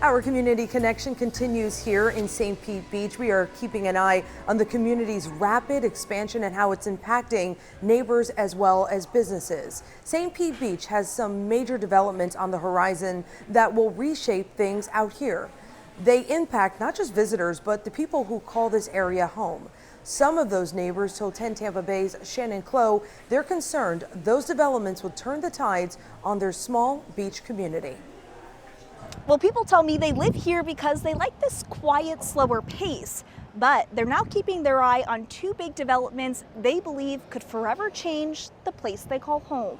Our community connection continues here in St. Pete Beach. We are keeping an eye on the community's rapid expansion and how it's impacting neighbors as well as businesses. St. Pete Beach has some major developments on the horizon that will reshape things out here. They impact not just visitors, but the people who call this area home. Some of those neighbors told 10 Tampa Bay's Shannon Clow they're concerned those developments will turn the tides on their small beach community. Well, people tell me they live here because they like this quiet, slower pace, but they're now keeping their eye on two big developments they believe could forever change the place they call home.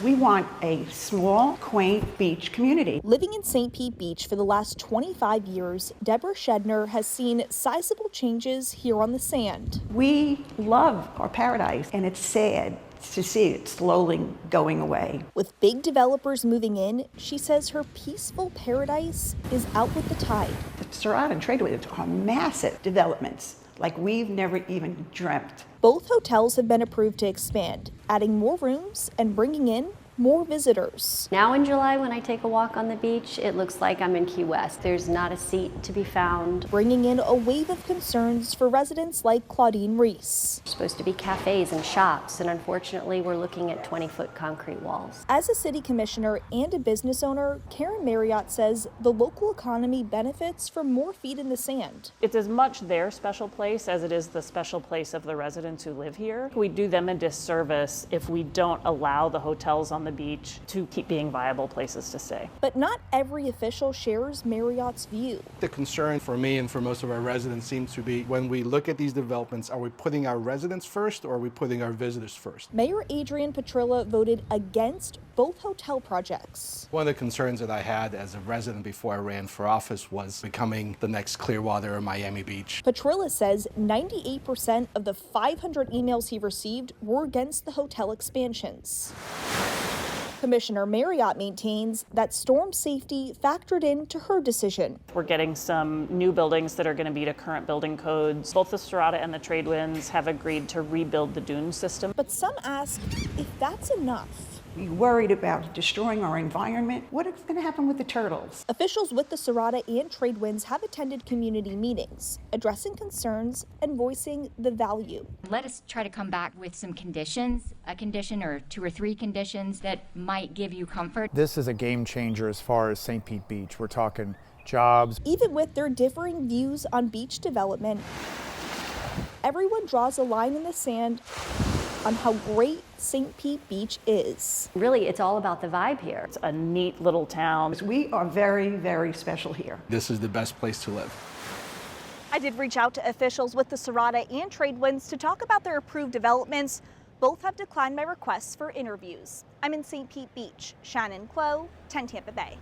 We want a small, quaint beach community. Living in St. Pete Beach for the last 25 years, Deborah Schechner has seen sizable changes here on the sand. We love our paradise, and it's sad to see it slowly going away. With big developers moving in, she says her peaceful paradise is out with the tide. The Serrata and Tradeways are massive developments, like we've never even dreamt. Both hotels have been approved to expand, adding more rooms and bringing in more visitors. Now in July, when I take a walk on the beach, it looks like I'm in Key West. There's not a seat to be found. Bringing in a wave of concerns for residents like Claudine Reese. There's supposed to be cafes and shops, and unfortunately, we're looking at 20-foot concrete walls. As a city commissioner and a business owner, Karen Marriott says the local economy benefits from more feet in the sand. It's as much their special place as it is the special place of the residents who live here. We do them a disservice if we don't allow the hotels on the beach to keep being viable places to stay. But not every official shares Marriott's view. The concern for me and for most of our residents seems to be when we look at these developments, are we putting our residents first or are we putting our visitors first? Mayor Adrian Petrilla voted against both hotel projects. One of the concerns that I had as a resident before I ran for office was becoming the next Clearwater or Miami Beach. Petrilla says 98% of the 500 emails he received were against the hotel expansions. Commissioner Marriott maintains that storm safety factored into her decision. We're getting some new buildings that are going to be to current building codes. Both the Serrata and the Tradewinds have agreed to rebuild the dune system. But some ask if that's enough. We're worried about destroying our environment. What is going to happen with the turtles? Officials with the Serrata and Tradewinds have attended community meetings, addressing concerns and voicing the value. Let us try to come back with some conditions, a condition or 2 or 3 conditions that might give you comfort. This is a game changer as far as St. Pete Beach. We're talking jobs. Even with their differing views on beach development, everyone draws a line in the sand on how great St. Pete Beach is. Really, it's all about the vibe here. It's a neat little town. We are very, very special here. This is the best place to live. I did reach out to officials with the Serrata and Tradewinds to talk about their approved developments. Both have declined my requests for interviews. I'm in St. Pete Beach. Shannon Clow, 10 Tampa Bay.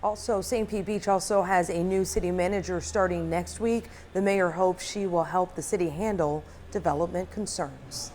Also, St. Pete Beach also has a new city manager starting next week. The mayor hopes she will help the city handle development concerns.